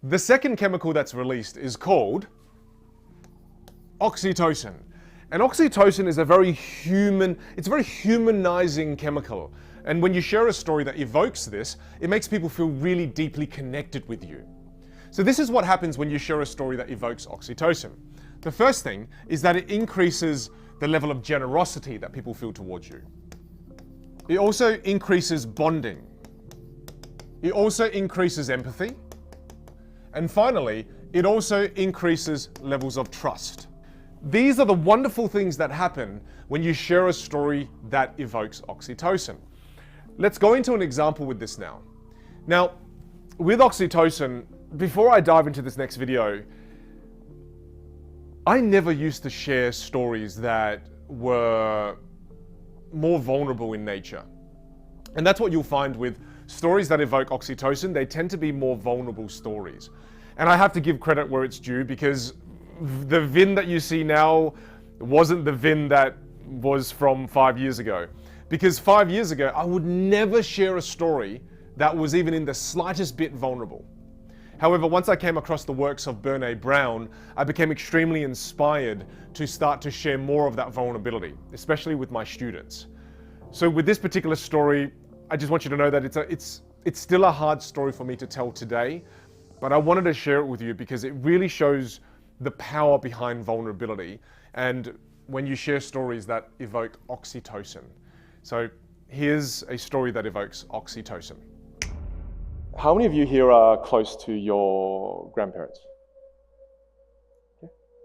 The second chemical that's released is called oxytocin. And oxytocin is a very humanizing chemical. And when you share a story that evokes this, it makes people feel really deeply connected with you. So this is what happens when you share a story that evokes oxytocin. The first thing is that it increases the level of generosity that people feel towards you. It also increases bonding. It also increases empathy. And finally, it also increases levels of trust. These are the wonderful things that happen when you share a story that evokes oxytocin. Let's go into an example with this now. Now, with oxytocin, before I dive into this next video, I never used to share stories that were more vulnerable in nature. And that's what you'll find with stories that evoke oxytocin. They tend to be more vulnerable stories. And I have to give credit where it's due, because the Vin that you see now wasn't the Vin that was from 5 years ago. Because 5 years ago, I would never share a story that was even in the slightest bit vulnerable. However, once I came across the works of Brené Brown, I became extremely inspired to start to share more of that vulnerability, especially with my students. So with this particular story, I just want you to know that it's still a hard story for me to tell today, but I wanted to share it with you because it really shows the power behind vulnerability and when you share stories that evoke oxytocin. So here's a story that evokes oxytocin. How many of you here are close to your grandparents?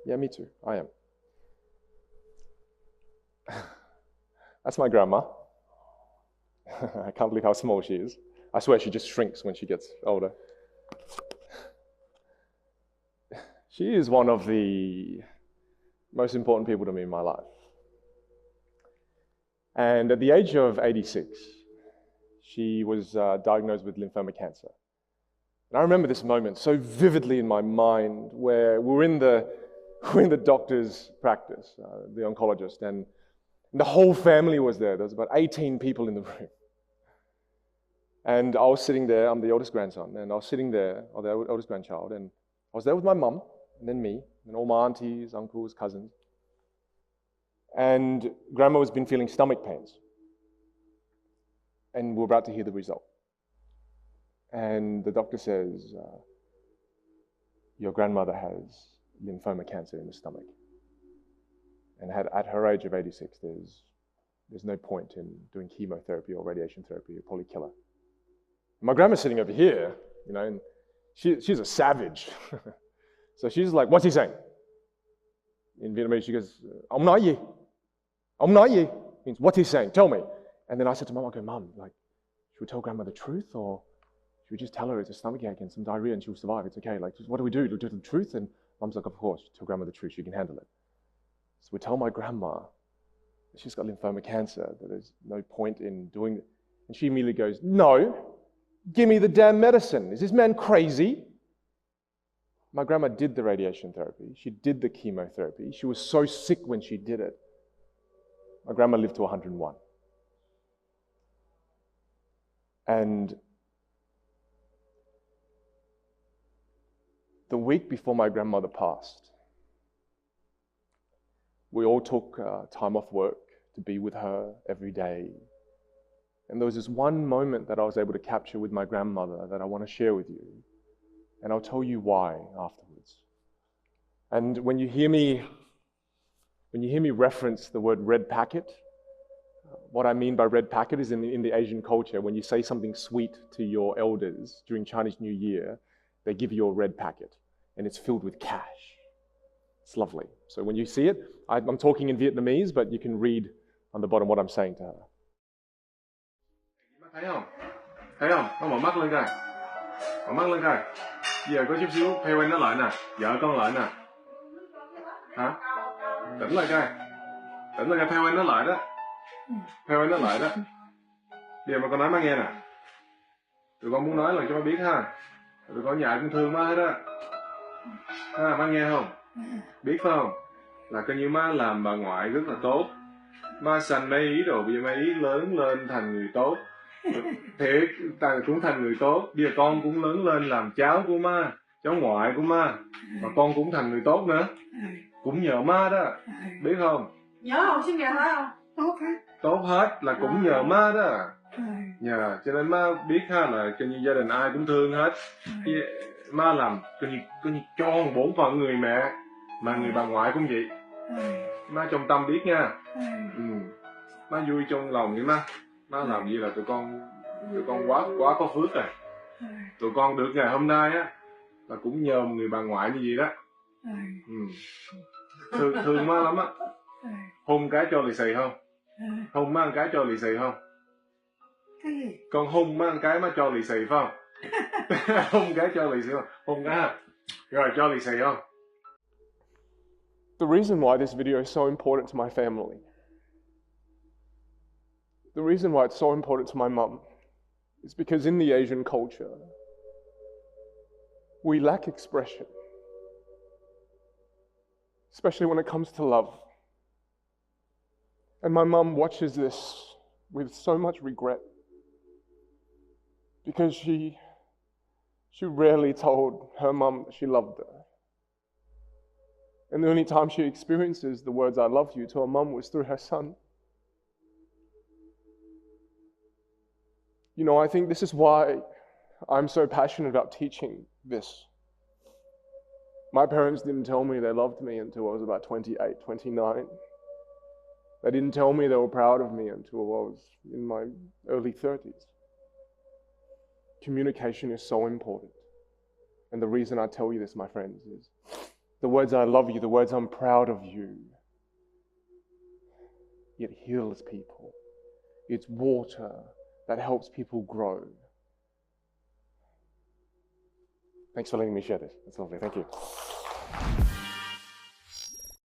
Yeah, me too. I am. That's my grandma. I can't believe how small she is. I swear she just shrinks when she gets older. She is one of the most important people to me in my life. And at the age of 86, she was diagnosed with lymphoma cancer. And I remember this moment so vividly in my mind, where we're in the doctor's practice, the oncologist, and the whole family was there. There was about 18 people in the room. And I was sitting there, I'm the oldest grandson, and I was sitting there, or the oldest grandchild, and I was there with my mum, and then me, and all my aunties, uncles, cousins. And Grandma has been feeling stomach pains. And we're about to hear the result. And the doctor says, your grandmother has lymphoma cancer in the stomach. And at her age of 86, there's no point in doing chemotherapy or radiation therapy. It'll probably kill her. My grandma's sitting over here, and she's a savage. So she's like, what's he saying? In Vietnamese, she goes, ông nói gì? Ông nói gì? Means, what's he saying? Tell me. And then I said to Mum, Mum, should we tell Grandma the truth, or should we just tell her it's a stomachache and some diarrhea and she'll survive? It's okay. What do we do? Do we tell the truth? And Mum's like, of course, tell Grandma the truth. She can handle it. So we tell my grandma that she's got lymphoma cancer, that there's no point in doing it. And she immediately goes, no, give me the damn medicine. Is this man crazy? My grandma did the radiation therapy. She did the chemotherapy. She was so sick when she did it. My grandma lived to 101. And the week before my grandmother passed, we all took time off work to be with her every day. And there was this one moment that I was able to capture with my grandmother that I want to share with you. And I'll tell you why afterwards. And when you hear me reference the word red packet, what I mean by red packet is in the Asian culture, when you say something sweet to your elders during Chinese New Year, they give you a red packet, and it's filled with cash. It's lovely. So when you see it, I'm talking in Vietnamese, but you can read on the bottom what I'm saying to her. Thấy không? Thấy không? Con mở mắt lên coi. Mở mắt lên coi. Giờ có chút xíu theo anh nó lại nè. Vợ con lại nè. Hả? Tỉnh lại coi. Tỉnh lại coi, theo anh nó lại đó. Theo anh nó lại đó. Bây giờ mà con nói má nghe nè. Tụi con muốn nói là cho má biết ha. Tụi con nhà cũng thương má hết á. Ha, má nghe không? Biết phải không? Là coi như má làm bà ngoại rất là tốt. Má sanh mấy ý rồi, bây giờ mấy ý lớn lên thành người tốt. Thiệt, cũng thành người tốt. Bây giờ con cũng lớn lên làm cháu của má. cháu ngoại của ma, mà con cũng thành người tốt nữa, cũng nhờ ma đó, biết không? Nhớ không xin nhờ phải không? Tốt hết là cũng nhờ ma đó. Nhờ, cho nên má biết ha là coi như gia đình ai cũng thương hết. Má làm coi như cho bổn phận người mẹ, mà người bà ngoại cũng vậy. Má trong tâm biết nha. Má vui trong lòng vậy má. Má làm gì là tụi con quá có phước rồi. Tụi con được ngày hôm nay á là cũng nhờ người bà ngoại như vậy đó. Thương má lắm á. Hôn cái cho lì xì không? Hôn má một cái cho lì xì không? Con hôn má một cái má cho lì xì phải không? Hôn cái cho lì xì không? Hôn cái ha. Rồi cho lì xì không? The reason why this video is so important to my family, the reason why it's so important to my mum, is because in the Asian culture, we lack expression, especially when it comes to love. And my mum watches this with so much regret, because she rarely told her mum that she loved her. And the only time she experiences the words "I love you" to her mum was through her son. You know, I think this is why I'm so passionate about teaching this. My parents didn't tell me they loved me until I was about 28, 29. They didn't tell me they were proud of me until I was in my early 30s. Communication is so important. And the reason I tell you this, my friends, is the words "I love you," the words "I'm proud of you," it heals people. It's water that helps people grow. Thanks for letting me share this. That's lovely. Thank you.